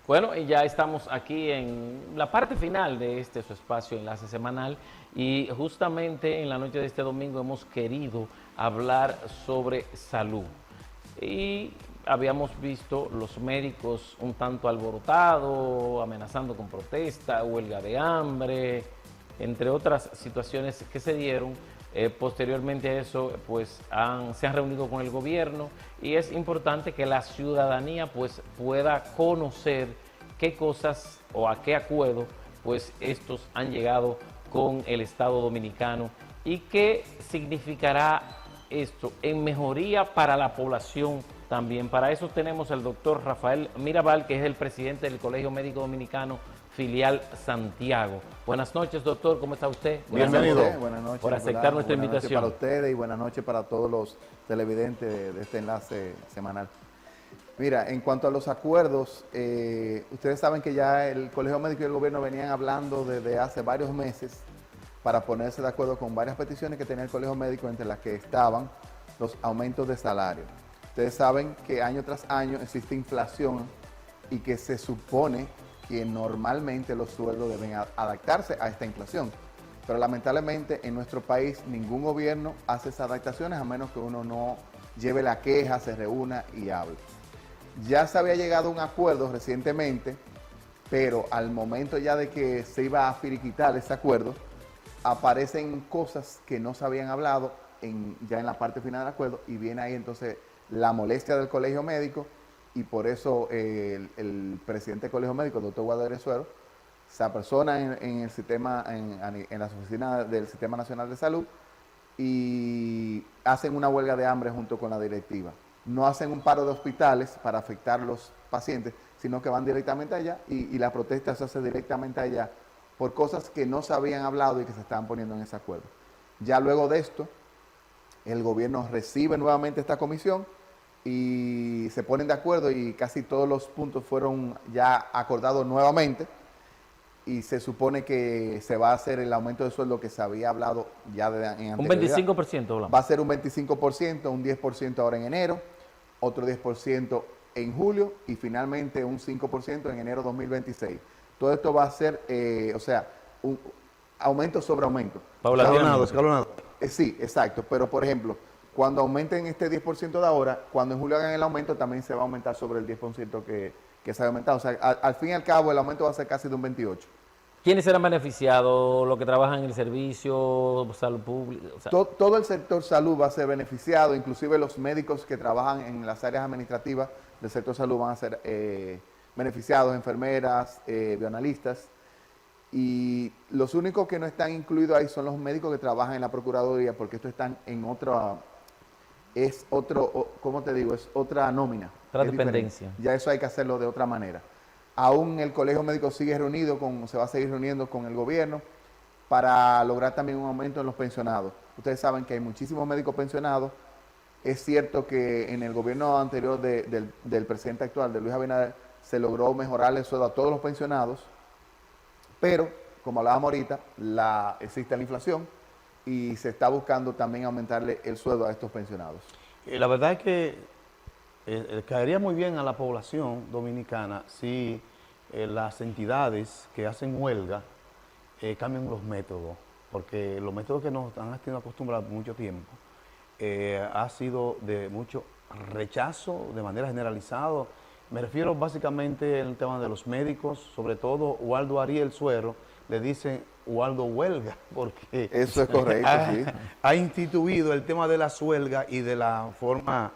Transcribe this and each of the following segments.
Bueno, y ya estamos aquí en la parte final de su espacio Enlace Semanal y justamente en la noche de este domingo hemos querido hablar sobre salud. Y habíamos visto los médicos un tanto alborotados, amenazando con protesta, huelga de hambre, entre otras situaciones que se dieron. Posteriormente a eso, pues se han reunido con el gobierno y es importante que la ciudadanía pues pueda conocer qué cosas o a qué acuerdo pues estos han llegado con el Estado Dominicano y qué significará esto en mejoría para la población también. Para eso tenemos al doctor Rafael Mirabal, que es el presidente del Colegio Médico Dominicano Filial Santiago. Buenas noches, doctor, ¿cómo está usted? Bienvenido. Buenas noches por aceptar nuestra invitación. Buenas noches para ustedes y buenas noches para todos los televidentes de este enlace semanal. Mira, en cuanto a los acuerdos, ustedes saben que ya el Colegio Médico y el gobierno venían hablando desde hace varios meses para ponerse de acuerdo con varias peticiones que tenía el Colegio Médico, entre las que estaban los aumentos de salario. Ustedes saben que año tras año existe inflación y que se supone que normalmente los sueldos deben adaptarse a esta inflación. Pero lamentablemente en nuestro país ningún gobierno hace esas adaptaciones a menos que uno no lleve la queja, se reúna y hable. Ya se había llegado a un acuerdo recientemente, pero al momento ya de que se iba a finiquitar ese acuerdo, aparecen cosas que no se habían hablado ya en la parte final del acuerdo y viene ahí entonces la molestia del Colegio Médico. Y por eso el presidente del Colegio Médico, el doctor Guadalupe Suero, se apersona en las oficinas del Sistema Nacional de Salud y hacen una huelga de hambre junto con la directiva. No hacen un paro de hospitales para afectar a los pacientes, sino que van directamente allá y la protesta se hace directamente allá por cosas que no se habían hablado y que se estaban poniendo en ese acuerdo. Ya luego de esto, el gobierno recibe nuevamente esta comisión y se ponen de acuerdo y casi todos los puntos fueron ya acordados nuevamente y se supone que se va a hacer el aumento de sueldo que se había hablado ya en anterioridad. Un 25%, hablamos. Va a ser un 25%, un 10% ahora en enero, otro 10% en julio y finalmente un 5% en enero 2026. Todo esto va a ser, un aumento sobre aumento. Escalonado. Sí, exacto, pero por ejemplo, cuando aumenten este 10% de ahora, cuando en julio hagan el aumento, también se va a aumentar sobre el 10% que se ha aumentado. O sea, al fin y al cabo, el aumento va a ser casi de un 28%. ¿Quiénes serán beneficiados? ¿Los que trabajan en el servicio, salud pública? O sea, todo el sector salud va a ser beneficiado, inclusive los médicos que trabajan en las áreas administrativas del sector salud van a ser beneficiados, enfermeras, bioanalistas. Y los únicos que no están incluidos ahí son los médicos que trabajan en la Procuraduría, porque estos están en ¿cómo te digo? Es otra nómina. otra dependencia. Ya eso hay que hacerlo de otra manera. Aún el Colegio Médico sigue se va a seguir reuniendo con el gobierno para lograr también un aumento en los pensionados. Ustedes saben que hay muchísimos médicos pensionados. Es cierto que en el gobierno anterior del presidente actual, de Luis Abinader, se logró mejorar el sueldo a todos los pensionados, pero, como hablábamos ahorita, existe la inflación y se está buscando también aumentarle el sueldo a estos pensionados. La verdad es que caería muy bien a la población dominicana si las entidades que hacen huelga cambian los métodos, porque los métodos que nos han tenido acostumbrados por mucho tiempo ha sido de mucho rechazo de manera generalizada. Me refiero básicamente al tema de los médicos, sobre todo Waldo Ariel Suero, le dicen Waldo Huelga, porque eso es correcto, sí. Ha instituido el tema de las huelgas y de la forma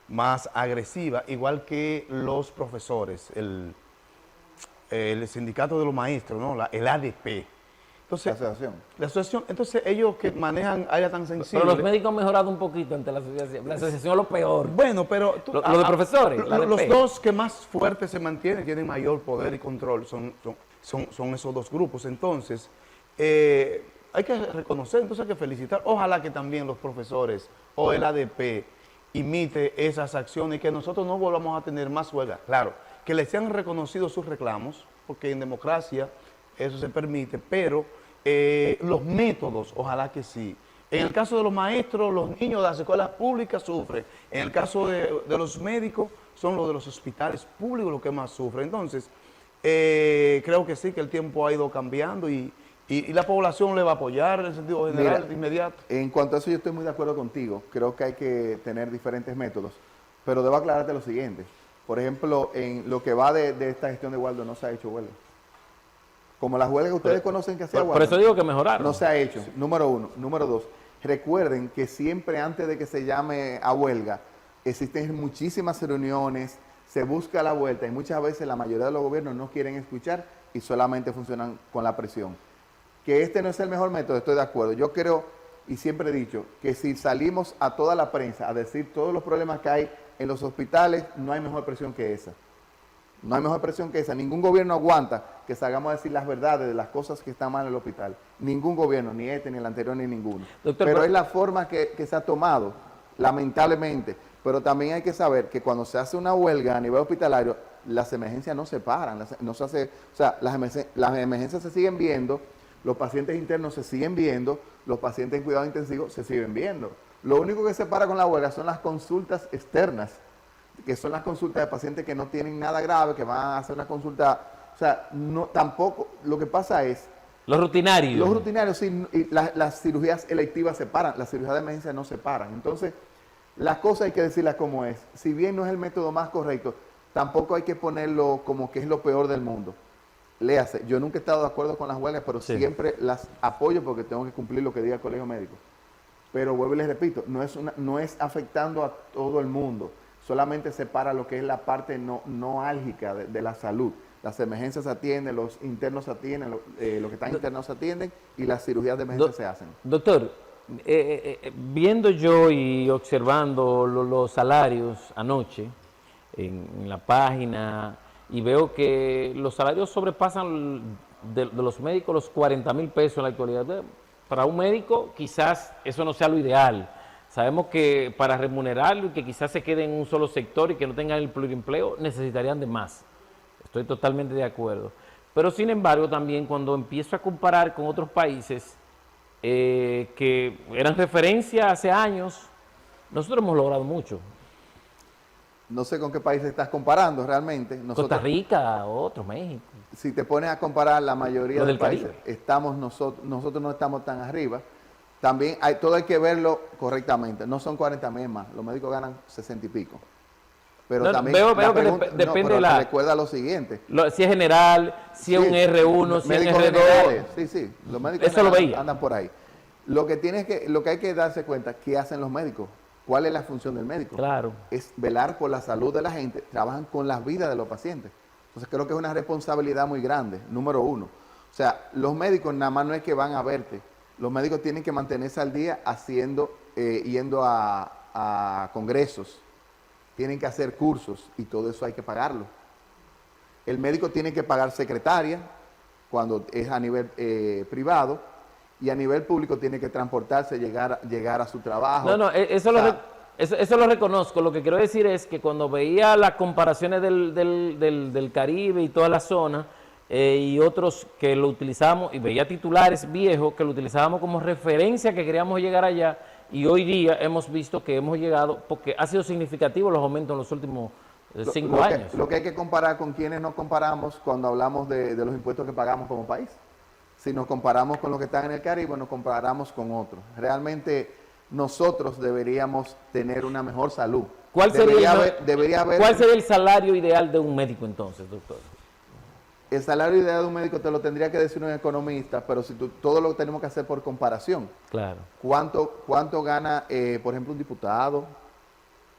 más agresiva, igual que los profesores, el sindicato de los maestros, ¿no? El ADP. Entonces, la asociación. Entonces, ellos que manejan áreas tan sensibles. Pero los médicos han mejorado un poquito ante la asociación. La asociación es lo peor. Bueno, pero lo de profesores. Los dos que más fuertes se mantienen, tienen mayor poder y control, son esos dos grupos. Entonces, hay que reconocer, entonces hay que felicitar. Ojalá que también los profesores o el ADP imite esas acciones y que nosotros no volvamos a tener más huelgas. Claro, que les sean reconocidos sus reclamos, porque en democracia eso se permite, pero los métodos, ojalá que sí. En el caso de los maestros, los niños de las escuelas públicas sufren. En el caso de los médicos, son los de los hospitales públicos los que más sufren. Entonces, creo que sí, que el tiempo ha ido cambiando y la población le va a apoyar en el sentido general, Mira, de inmediato. en cuanto a eso yo estoy muy de acuerdo contigo. Creo que hay que tener diferentes métodos, pero debo aclararte lo siguiente. Por ejemplo, en lo que va de esta gestión de Waldo no se ha hecho huelga. Como las huelgas que ustedes conocen que hacía Por Waldo. eso digo que mejoraron. No se ha hecho, número uno. Número dos, recuerden que siempre antes de que se llame a huelga, existen muchísimas reuniones, se busca la vuelta y muchas veces la mayoría de los gobiernos no quieren escuchar y solamente funcionan con la presión. Que este no es el mejor método, estoy de acuerdo. Yo creo, y siempre he dicho, que si salimos a toda la prensa a decir todos los problemas que hay en los hospitales, no hay mejor presión que esa. No hay mejor presión que esa. Ningún gobierno aguanta que salgamos a decir las verdades de las cosas que están mal en el hospital. Ningún gobierno, ni este, ni el anterior, ni ninguno. Doctor, pero es la forma que se ha tomado, lamentablemente. Pero también hay que saber que cuando se hace una huelga a nivel hospitalario, las emergencias no se paran. No se hace, o sea, las emergencias se siguen viendo, los pacientes internos se siguen viendo, los pacientes en cuidado intensivo se siguen viendo. Lo único que se para con la huelga son las consultas externas, que son las consultas de pacientes que no tienen nada grave, que van a hacer una consulta, o sea, no, tampoco, lo que pasa es... Los rutinarios. Los rutinarios, sí, y las cirugías electivas se paran, las cirugías de emergencia no se paran. Entonces, las cosas hay que decirlas como es. Si bien no es el método más correcto, tampoco hay que ponerlo como que es lo peor del mundo. Léase, yo nunca he estado de acuerdo con las huelgas, pero Sí. siempre las apoyo porque tengo que cumplir lo que diga el colegio médico. Pero vuelvo y les repito, no es afectando a todo el mundo, solamente separa lo que es la parte no álgica de la salud. Las emergencias se atienden, los internos se atienden, los que están internos se atienden y las cirugías de emergencia se hacen. Doctor, viendo yo y observando los salarios anoche en la página, y veo que los salarios sobrepasan de los médicos los 40,000 pesos en la actualidad. Para un médico quizás eso no sea lo ideal. Sabemos que para remunerarlo y que quizás se quede en un solo sector y que no tengan el plurimpleo, necesitarían de más. Estoy totalmente de acuerdo. Pero sin embargo también cuando empiezo a comparar con otros países que eran referencia hace años, nosotros hemos logrado mucho. No sé con qué país estás comparando realmente. Costa Rica, otro, México. Si te pones a comparar la mayoría Lo de del países, Caribe. nosotros no estamos tan arriba. También todo hay que verlo correctamente. No son 40,000 más, los médicos ganan 60 y pico. Pero No, también veo la que pregunta- depende pero de la... recuerda lo siguiente. Si es general, si es Sí, un R1, si es un médicos R2. generales, sí, los médicos Eso lo generales veía. andan por ahí. Lo que hay que darse cuenta, ¿qué hacen los médicos? ¿Cuál es la función del médico? Claro. Es velar por la salud de la gente, trabajan con las vidas de los pacientes. Entonces creo que es una responsabilidad muy grande, número uno. O sea, los médicos nada más no es que van a verte, los médicos tienen que mantenerse al día yendo a congresos, tienen que hacer cursos y todo eso hay que pagarlo. El médico tiene que pagar secretaria cuando es a nivel privado y a nivel público tiene que transportarse, llegar a su trabajo. No, eso, O sea, eso lo reconozco. Lo que quiero decir es que cuando veía las comparaciones del Caribe y toda la zona y otros que lo utilizábamos, y veía titulares viejos que lo utilizábamos como referencia que queríamos llegar allá, y hoy día hemos visto que hemos llegado, porque ha sido significativo los aumentos en los últimos 5 años. Lo que hay que comparar con quienes nos comparamos cuando hablamos de los impuestos que pagamos como país. Si nos comparamos con los que están en el Caribe, nos comparamos con otros. Realmente nosotros deberíamos tener una mejor salud. ¿Cuál sería haber el salario ideal de un médico entonces, doctor? el salario ideal de un médico te lo tendría que decir un economista, pero si todo lo tenemos que hacer por comparación. Claro. ¿Cuánto gana, por ejemplo, un diputado?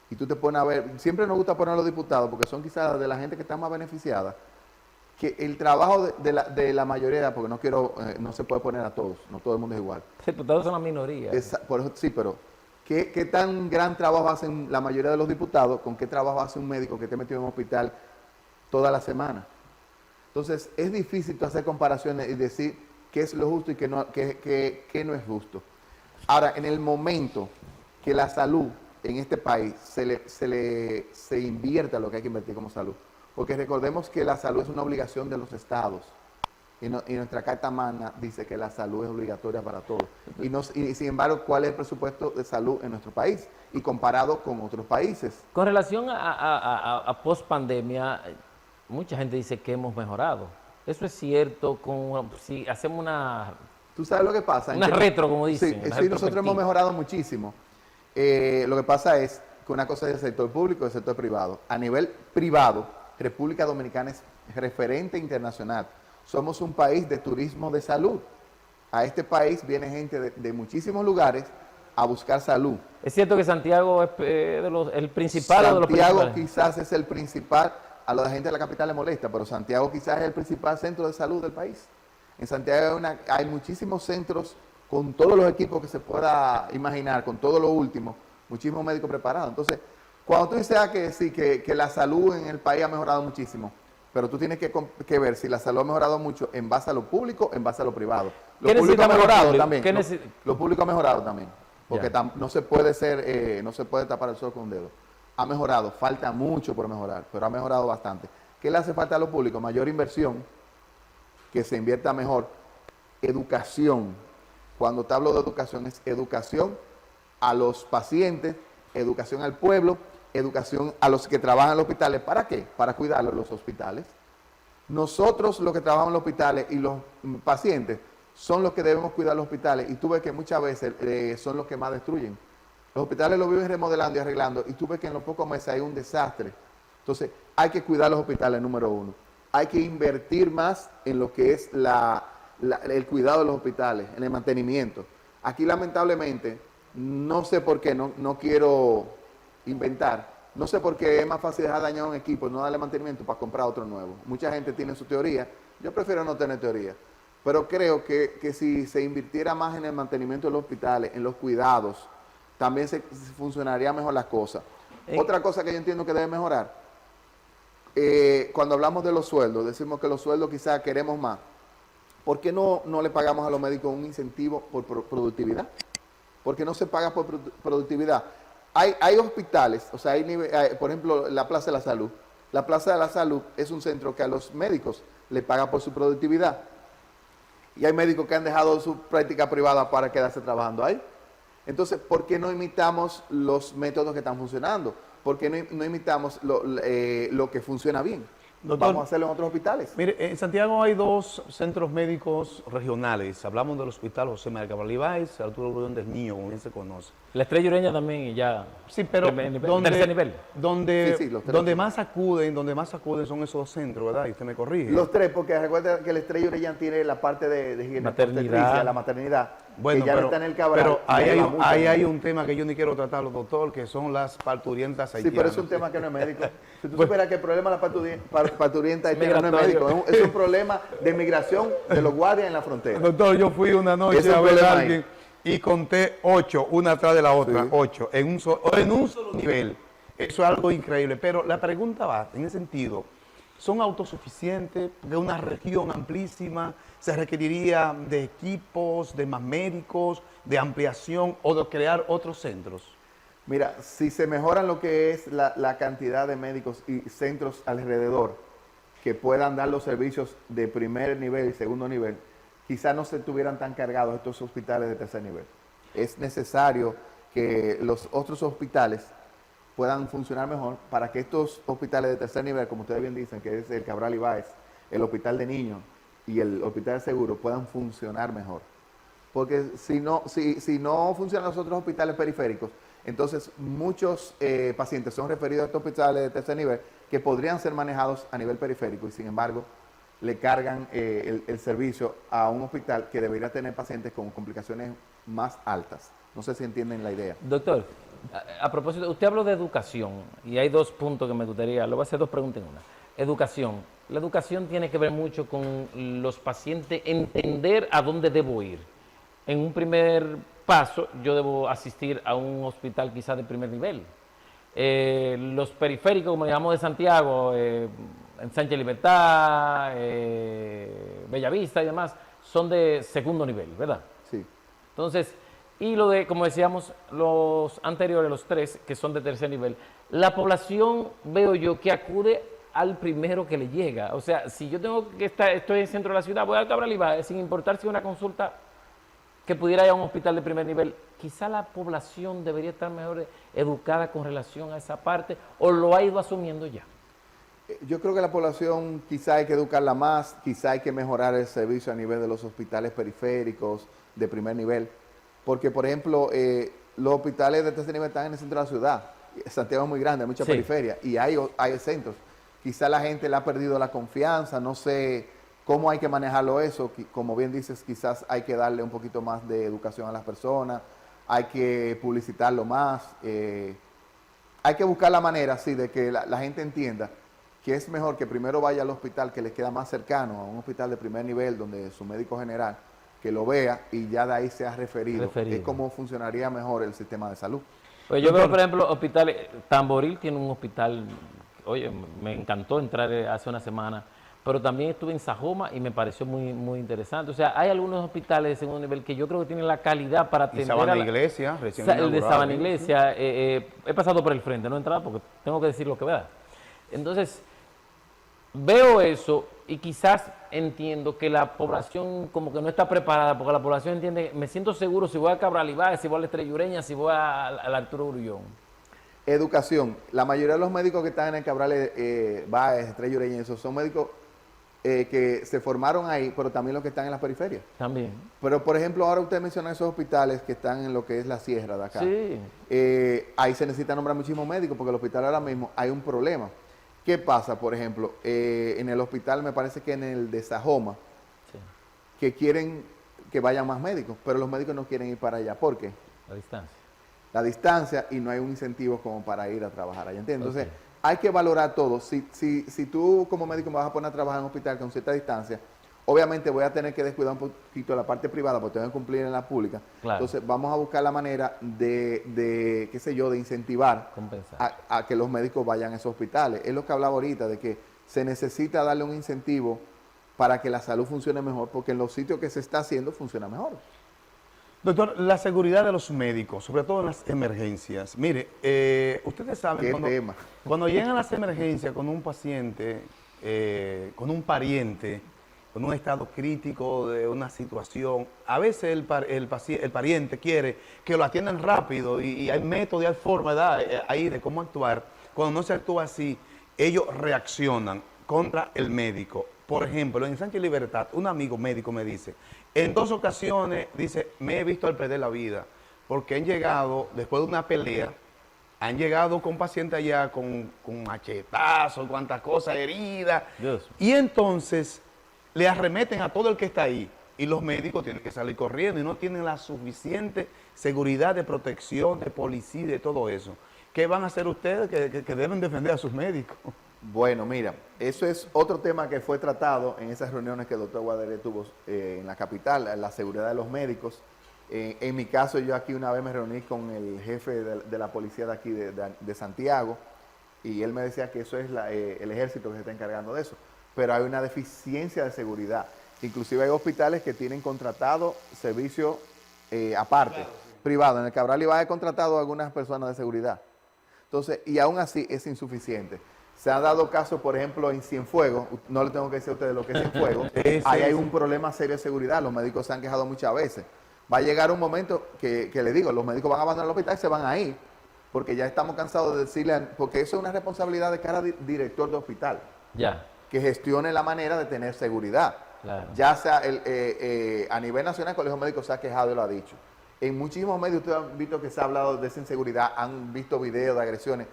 Y tú te pones a ver, siempre nos gusta poner a los diputados porque son quizás de la gente que está más beneficiada, que el trabajo de la mayoría, porque no se puede poner a todos, no todo el mundo es igual. Los diputados son la minoría. Por eso, sí, pero ¿qué tan gran trabajo hacen la mayoría de los diputados? ¿Con qué trabajo hace un médico que esté metido en un hospital toda la semana? Entonces, es difícil tú hacer comparaciones y decir qué es lo justo y qué no es justo. Ahora, en el momento que la salud en este país se invierta lo que hay que invertir como salud, porque recordemos que la salud es una obligación de los estados. y nuestra Carta Magna dice que la salud es obligatoria para todos. Y sin embargo, ¿cuál es el presupuesto de salud en nuestro país? Y comparado con otros países. Con relación a post-pandemia, mucha gente dice que hemos mejorado. ¿Eso es cierto? Si hacemos una ¿Tú sabes lo que pasa? Una retro, como dicen. Sí, nosotros hemos mejorado muchísimo. Lo que pasa es que una cosa es el sector público y el sector privado. A nivel privado, República Dominicana es referente internacional. Somos un país de turismo de salud. A este país viene gente de muchísimos lugares a buscar salud. Es cierto que Santiago es el principal o de los Santiago principales. quizás es el principal, a la gente de la capital le molesta, pero Santiago quizás es el principal centro de salud del país. En Santiago hay muchísimos centros con todos los equipos que se pueda imaginar, con todo lo último, muchísimos médicos preparados. Entonces, cuando tú dices que sí, que la salud en el país ha mejorado muchísimo, pero tú tienes que ver si la salud ha mejorado mucho en base a lo público, en base a lo privado. Lo público ha mejorado también. Lo público ha mejorado también, porque no se puede no se puede tapar el sol con un dedo. Ha mejorado, falta mucho por mejorar, pero ha mejorado bastante. ¿Qué le hace falta a lo público? Mayor inversión, que se invierta mejor. Educación. Cuando te hablo de educación, es educación a los pacientes, educación al pueblo, educación a los que trabajan en los hospitales. ¿Para qué? Para cuidarlos los hospitales. Nosotros, los que trabajamos en los hospitales y los pacientes, son los que debemos cuidar los hospitales. Y tú ves que muchas veces son los que más destruyen. Los hospitales los viven remodelando y arreglando, y tú ves que en los pocos meses hay un desastre. Entonces, hay que cuidar los hospitales, número uno. Hay que invertir más en lo que es el cuidado de los hospitales, en el mantenimiento. Aquí, lamentablemente, no sé por qué, no quiero inventar, no sé por qué es más fácil dejar dañado un equipo, no darle mantenimiento para comprar otro nuevo. Mucha gente tiene su teoría, yo prefiero no tener teoría, pero creo que si se invirtiera más en el mantenimiento de los hospitales, en los cuidados, también funcionaría mejor las cosas. Otra cosa que yo entiendo que debe mejorar, cuando hablamos de los sueldos, decimos que los sueldos quizás queremos más. ¿Por qué no le pagamos a los médicos un incentivo por productividad? ¿Por qué no se paga por productividad? Hay hospitales, o sea, por ejemplo, la Plaza de la Salud. La Plaza de la Salud es un centro que a los médicos le paga por su productividad. Y hay médicos que han dejado su práctica privada para quedarse trabajando ahí. Entonces, ¿por qué no imitamos los métodos que están funcionando? ¿Por qué no imitamos lo que funciona bien? Doctor, vamos a hacerlo en otros hospitales. Mire, en Santiago hay 2 centros médicos regionales. Hablamos del Hospital José María Cabral Ibáez, Arturo Grullón del Niño, como bien se conoce. La Estrella Ureña también ya. Sí, pero tercer nivel. Donde más acuden son esos 2 centros, ¿verdad? Y usted me corrige. Los 3, porque recuerda que la Estrella Ureña tiene la parte de maternidad, la maternidad. Bueno, que ya pero, no está en el Cabral. Pero ahí hay un tema que yo ni quiero tratarlo, doctor, que son las parturientas haitianas. Sí, pero es un tema que no es médico. Si tú supieras que el problema de la parturienta haitiana no es médico, es un problema de migración de los guardias en la frontera. Doctor, yo fui una noche a ver a alguien y conté 8, una atrás de la otra, sí. 8, en un solo nivel. Eso es algo increíble. Pero la pregunta va en ese sentido. ¿Son autosuficientes? Porque una región amplísima se requeriría de equipos, de más médicos, de ampliación o de crear otros centros. Mira, si se mejoran lo que es la cantidad de médicos y centros alrededor que puedan dar los servicios de primer nivel y segundo nivel, quizás no se tuvieran tan cargados estos hospitales de tercer nivel. Es necesario que los otros hospitales puedan funcionar mejor para que estos hospitales de tercer nivel, como ustedes bien dicen, que es el Cabral Ibáez, el Hospital de Niños y el Hospital de Seguro, puedan funcionar mejor. Porque si no funcionan los otros hospitales periféricos, entonces muchos pacientes son referidos a estos hospitales de tercer nivel que podrían ser manejados a nivel periférico y sin embargo le cargan el servicio a un hospital que debería tener pacientes con complicaciones más altas. No sé si entienden la idea. Doctor, a propósito, usted habló de educación y hay 2 puntos que me gustaría, le voy a hacer 2 preguntas en una. Educación. La educación tiene que ver mucho con los pacientes, entender a dónde debo ir. En un primer paso, yo debo asistir a un hospital quizás de primer nivel. Los periféricos, como llamamos de Santiago, en Sánchez Libertad, Bellavista y demás, son de segundo nivel, ¿verdad? Sí. Entonces, y como decíamos, los anteriores, los 3, que son de tercer nivel, la población, veo yo, que acude al primero que le llega. O sea, si yo tengo que estar, estoy en el centro de la ciudad, voy al Cabral Ibáez, sin importar si es una consulta que pudiera ir a un hospital de primer nivel, quizá la población debería estar mejor educada con relación a esa parte, o lo ha ido asumiendo ya. Yo creo que la población quizá hay que educarla más, quizá hay que mejorar el servicio a nivel de los hospitales periféricos de primer nivel, porque por ejemplo, los hospitales de tercer nivel están en el centro de la ciudad. Santiago es muy grande, hay mucha periferia y hay centros. Quizá la gente le ha perdido la confianza, no sé cómo hay que manejarlo eso. Como bien dices, quizás hay que darle un poquito más de educación a las personas, hay que publicitarlo más, hay que buscar la manera, sí, de que la gente entienda que es mejor que primero vaya al hospital que le queda más cercano, a un hospital de primer nivel donde su médico general que lo vea y ya de ahí sea referido. Es como funcionaría mejor el sistema de salud. Pues yo veo, por ejemplo, hospitales, Tamboril tiene un hospital, oye, me encantó entrar hace una semana, pero también estuve en Sajoma y me pareció muy, muy interesante. O sea, hay algunos hospitales de segundo nivel que yo creo que tienen la calidad para atender. Y Sabana Iglesia, recién el de Sabana Iglesia, he pasado por el frente, no he entrado porque tengo que decir lo que vea. Entonces, veo eso y quizás entiendo que la población como que no está preparada, porque la población entiende, me siento seguro si voy a Cabral Ibáez, si voy a la Estrella Ureña, si voy al Arturo Grullón. Educación. La mayoría de los médicos que están en el Cabral Ibáez, Estrella Ureña, esos son médicos que se formaron ahí, pero también los que están en las periferias. También. Pero, por ejemplo, ahora usted menciona esos hospitales que están en lo que es la sierra de acá. Sí. Ahí se necesita nombrar muchísimos médicos porque el hospital ahora mismo hay un problema. ¿Qué pasa, por ejemplo? En el hospital, me parece que en el de Sajoma, sí, que quieren que vayan más médicos, pero los médicos no quieren ir para allá. ¿Por qué? La distancia. La distancia y no hay un incentivo como para ir a trabajar allá, ¿entiendes? Entonces, hay que valorar todo. Si tú como médico me vas a poner a trabajar en un hospital con cierta distancia, obviamente voy a tener que descuidar un poquito la parte privada porque tengo que cumplir en la pública. Claro. Entonces vamos a buscar la manera de qué sé yo, de incentivar a que los médicos vayan a esos hospitales. Es lo que hablaba ahorita, de que se necesita darle un incentivo para que la salud funcione mejor, porque en los sitios que se está haciendo funciona mejor. Doctor, la seguridad de los médicos, sobre todo en las emergencias. Mire, ustedes saben, cuando llegan las emergencias con un paciente, con un pariente, con un estado crítico de una situación, a veces el pariente quiere que lo atiendan rápido y hay método y hay forma ahí de cómo actuar. Cuando no se actúa así, ellos reaccionan contra el médico. Por ejemplo, en Sánchez Libertad, un amigo médico me dice, en 2 ocasiones, dice, me he visto al perder la vida, porque han llegado, después de una pelea, han llegado con pacientes allá con machetazos, cuantas cosas, heridas, y entonces le arremeten a todo el que está ahí, y los médicos tienen que salir corriendo y no tienen la suficiente seguridad de protección, de policía, de todo eso. ¿Qué van a hacer ustedes que deben defender a sus médicos? Bueno, mira, eso es otro tema que fue tratado en esas reuniones que el doctor Guadaré tuvo en la capital, la seguridad de los médicos. En mi caso, yo aquí una vez me reuní con el jefe de la policía de aquí, de Santiago, y él me decía que eso es el ejército que se está encargando de eso. Pero hay una deficiencia de seguridad. Inclusive hay hospitales que tienen contratado servicio aparte, claro, sí, privado. En el Cabral Ibáez he contratado a algunas personas de seguridad. Entonces, y aún así es insuficiente. Se han dado casos, por ejemplo, en Cienfuegos, no le tengo que decir a ustedes lo que es Cienfuegos, ahí hay un problema serio de seguridad, los médicos se han quejado muchas veces. Va a llegar un momento que le digo, los médicos van a abandonar el hospital y se van a ir, porque ya estamos cansados de decirle, porque eso es una responsabilidad de cada director de hospital, que gestione la manera de tener seguridad. Claro. Ya sea a nivel nacional, el Colegio Médico se ha quejado y lo ha dicho. En muchísimos medios ustedes han visto que se ha hablado de esa inseguridad, han visto videos de agresiones.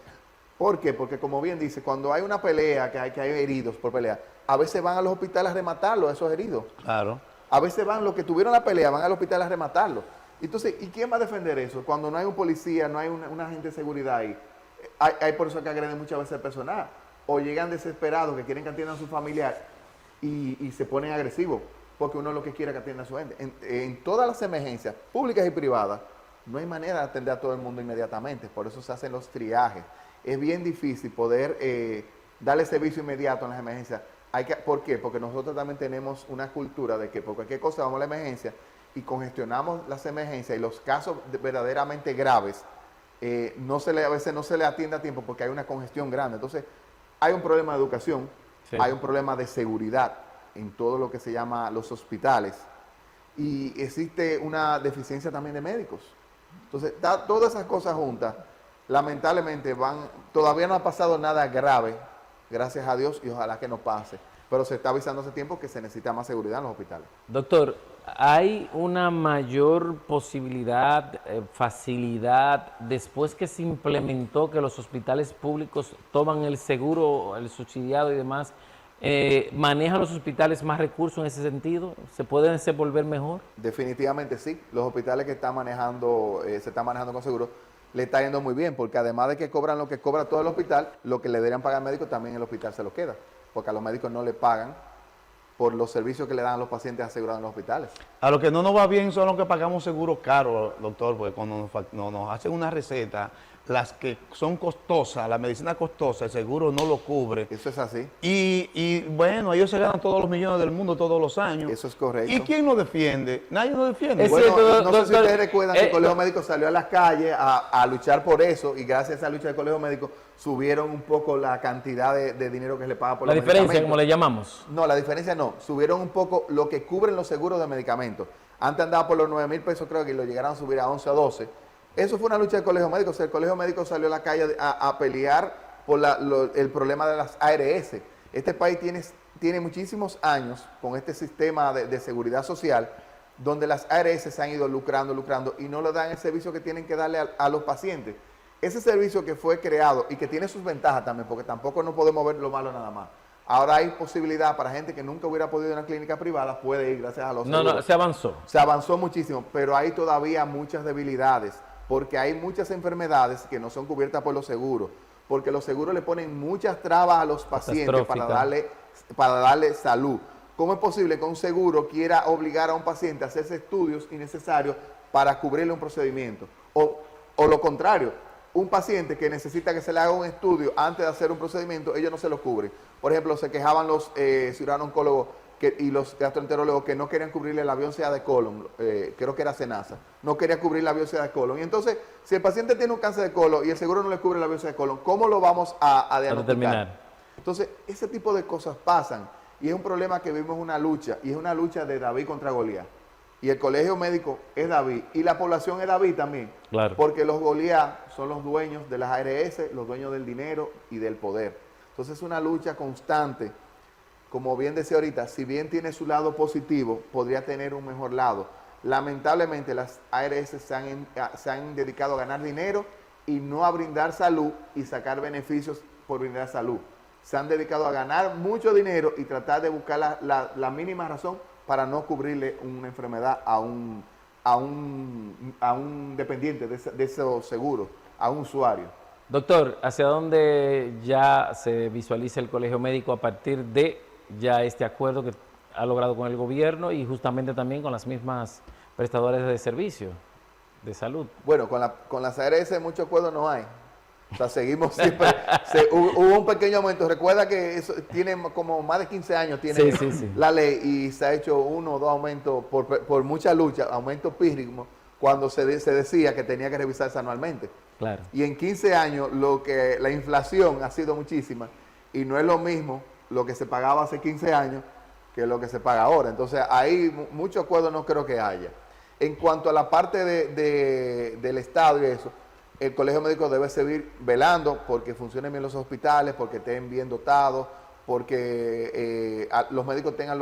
¿Por qué? Porque como bien dice, cuando hay una pelea, que hay heridos por pelea, a veces van a los hospitales a rematarlos, a esos heridos. Claro. A veces van, los que tuvieron la pelea, van al hospital a rematarlos. Entonces, ¿y quién va a defender eso? Cuando no hay un policía, no hay un agente de seguridad ahí. Hay por eso que agreden muchas veces al personal. O llegan desesperados que quieren que atiendan a su familiar y se ponen agresivos, porque uno lo que quiere es que atienda a su gente. En todas las emergencias, públicas y privadas, no hay manera de atender a todo el mundo inmediatamente. Por eso se hacen los triajes. Es bien difícil poder darle servicio inmediato en las emergencias. ¿Por qué? Porque nosotros también tenemos una cultura de que por cualquier cosa vamos a la emergencia y congestionamos las emergencias y los casos verdaderamente graves, a veces no se le atiende a tiempo porque hay una congestión grande. Entonces, hay un problema de educación, Sí. hay un problema de seguridad en todo lo que se llama los hospitales y existe una deficiencia también de médicos. Entonces, todas esas cosas juntas, lamentablemente todavía no ha pasado nada grave, gracias a Dios, y ojalá que no pase, pero se está avisando hace tiempo que se necesita más seguridad en los hospitales. Doctor, ¿hay una mayor posibilidad, facilidad, después que se implementó que los hospitales públicos toman el seguro, el subsidiado y demás, manejan los hospitales más recursos en ese sentido? ¿Se pueden volver mejor? Definitivamente sí, los hospitales que están manejando, se están manejando con seguro, le está yendo muy bien, porque además de que cobran lo que cobra todo el hospital, lo que le deberían pagar al médico también el hospital se lo queda, porque a los médicos no le pagan por los servicios que le dan a los pacientes asegurados en los hospitales. A lo que no nos va bien son los que pagamos seguros caros, doctor, porque cuando nos hacen una receta, las que son costosas, la medicina costosa, el seguro no lo cubre. Eso es así. Y bueno, ellos se ganan todos los millones del mundo todos los años. Eso es correcto. ¿Y quién nos defiende? Nadie nos defiende. Bueno, no sé si doctor, ustedes recuerdan que el Colegio Médico salió a las calles a luchar por eso y gracias a esa lucha del Colegio Médico subieron un poco la cantidad de dinero que se le paga por La los diferencia, medicamentos. como le llamamos. No, la diferencia no. Subieron un poco lo que cubren los seguros de medicamentos. Antes andaba por los 9,000 pesos, creo que lo llegaron a subir a 11 o 12. Eso fue una lucha del Colegio Médico. O sea, el Colegio Médico salió a la calle a pelear por el problema de las ARS. Este país tiene muchísimos años con este sistema de seguridad social donde las ARS se han ido lucrando y no le dan el servicio que tienen que darle a los pacientes. Ese servicio que fue creado y que tiene sus ventajas también, porque tampoco no podemos ver lo malo nada más. Ahora hay posibilidad para gente que nunca hubiera podido ir a una clínica privada, puede ir gracias a los seguros. No, se avanzó. Se avanzó muchísimo, pero hay todavía muchas debilidades, porque hay muchas enfermedades que no son cubiertas por los seguros, porque los seguros le ponen muchas trabas a los pacientes para darle salud. ¿Cómo es posible que un seguro quiera obligar a un paciente a hacerse estudios innecesarios para cubrirle un procedimiento? O lo contrario, un paciente que necesita que se le haga un estudio antes de hacer un procedimiento, ellos no se lo cubren. Por ejemplo, se quejaban los cirujanos oncólogos y los gastroenterólogos que no querían cubrirle la biopsia de colon, creo que era Senasa, no quería cubrir la biopsia de colon. Y entonces, si el paciente tiene un cáncer de colon y el seguro no le cubre la biopsia de colon, ¿cómo lo vamos a diagnosticar? Entonces, ese tipo de cosas pasan y es un problema que vivimos una lucha, y es una lucha de David contra Goliat. Y el colegio médico es David, y la población es David también. Claro. Porque los Goliat son los dueños de las ARS, los dueños del dinero y del poder. Entonces es una lucha constante. Como bien decía ahorita, si bien tiene su lado positivo, podría tener un mejor lado. Lamentablemente las ARS se han dedicado a ganar dinero y no a brindar salud y sacar beneficios por brindar salud. Se han dedicado a ganar mucho dinero y tratar de buscar la mínima razón para no cubrirle una enfermedad a un dependiente de esos seguros, a un usuario. Doctor, ¿hacia dónde ya se visualiza el Colegio Médico a partir de ya este acuerdo que ha logrado con el gobierno y justamente también con las mismas prestadoras de servicio de salud? Bueno, con las ARS mucho acuerdo no hay. O sea, seguimos siempre. Hubo un pequeño aumento. Recuerda que eso tiene como más de 15 años tiene la ley y se ha hecho 1 o 2 aumentos por mucha lucha, aumentos pírricos, cuando se decía que tenía que revisarse anualmente. Claro. Y en 15 años la inflación ha sido muchísima y no es lo mismo lo que se pagaba hace 15 años que lo que se paga ahora. Entonces, ahí mucho acuerdo no creo que haya. En cuanto a la parte del Estado y eso, el Colegio Médico debe seguir velando porque funcionen bien los hospitales, porque estén bien dotados, porque los médicos tengan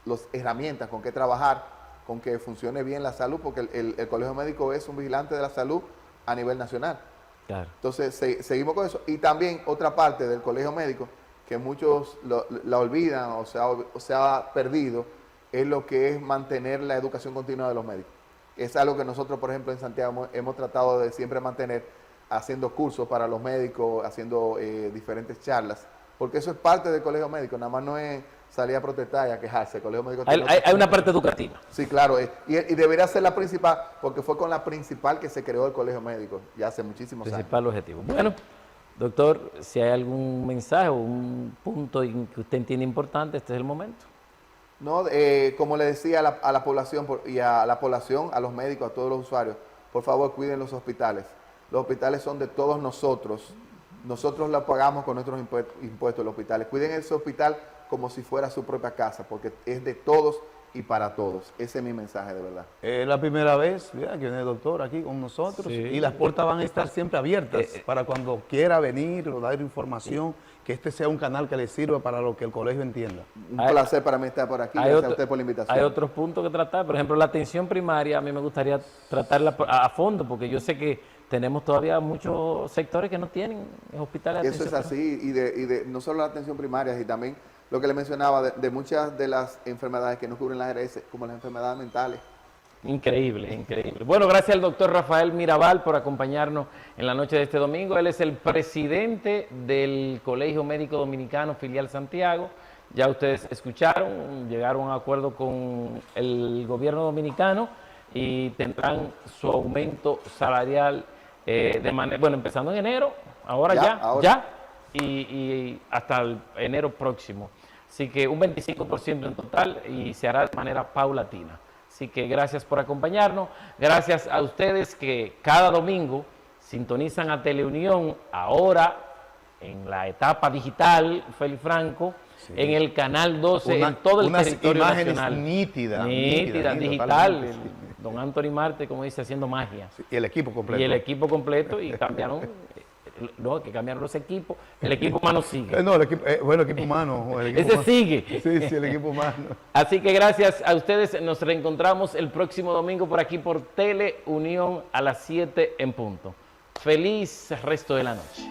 las herramientas con que trabajar, con que funcione bien la salud, porque el Colegio Médico es un vigilante de la salud a nivel nacional. Claro. Entonces, seguimos con eso. Y también otra parte del Colegio Médico, que muchos la olvidan o se ha perdido, es lo que es mantener la educación continua de los médicos. Es algo que nosotros, por ejemplo, en Santiago hemos tratado de siempre mantener, haciendo cursos para los médicos, haciendo diferentes charlas, porque eso es parte del Colegio Médico, nada más no es salir a protestar y a quejarse. El Colegio Médico hay una parte educativa. Sí, claro, y debería ser la principal, porque fue con la principal que se creó el Colegio Médico, ya hace muchísimos años. Principal objetivo. Bueno, doctor, si hay algún mensaje o un punto en que usted entiende importante, este es el momento. No, como le decía a la población a los médicos, a todos los usuarios, por favor cuiden los hospitales. Los hospitales son de todos nosotros nosotros la pagamos con nuestros impuestos los hospitales. Cuiden ese hospital como si fuera su propia casa, porque es de todos y para todos. Ese es mi mensaje, de verdad. Es la primera vez, mira, que viene el doctor aquí con nosotros, Sí. y las puertas van a estar siempre abiertas para cuando quiera venir o dar información, que este sea un canal que le sirva para lo que el colegio entienda. Un placer para mí estar por aquí. Gracias a usted por la invitación. Hay otros puntos que tratar, por ejemplo, la atención primaria, a mí me gustaría tratarla a fondo, porque yo sé que tenemos todavía muchos sectores que no tienen hospitales de Eso es atención así, y de no solo la atención primaria, y también lo que le mencionaba, de muchas de las enfermedades que no cubren la ARS, como las enfermedades mentales. Increíble, increíble. Bueno, gracias al doctor Rafael Mirabal por acompañarnos en la noche de este domingo. Él es el presidente del Colegio Médico Dominicano, filial Santiago. Ya ustedes escucharon, llegaron a un acuerdo con el gobierno dominicano y tendrán su aumento salarial de manera, bueno, empezando en enero, ahora ya, y hasta el enero próximo. Así que un 25% en total y se hará de manera paulatina. Así que gracias por acompañarnos, gracias a ustedes que cada domingo sintonizan a Teleunión, ahora en la etapa digital, Félix Franco, Sí. en el canal 12, en todo el territorio nacional. Nítida, digital. totalmente. Don Anthony Marte, como dice, haciendo magia. Sí, y el equipo completo. Y el equipo completo, y cambiaron, no, que cambiaron los equipos, el equipo humano sigue. No, el equipo, bueno, el equipo humano. El equipo Ese humano. sigue. Sí, el equipo humano. Así que gracias a ustedes, nos reencontramos el próximo domingo por aquí por Teleunión a las 7 en punto. Feliz resto de la noche.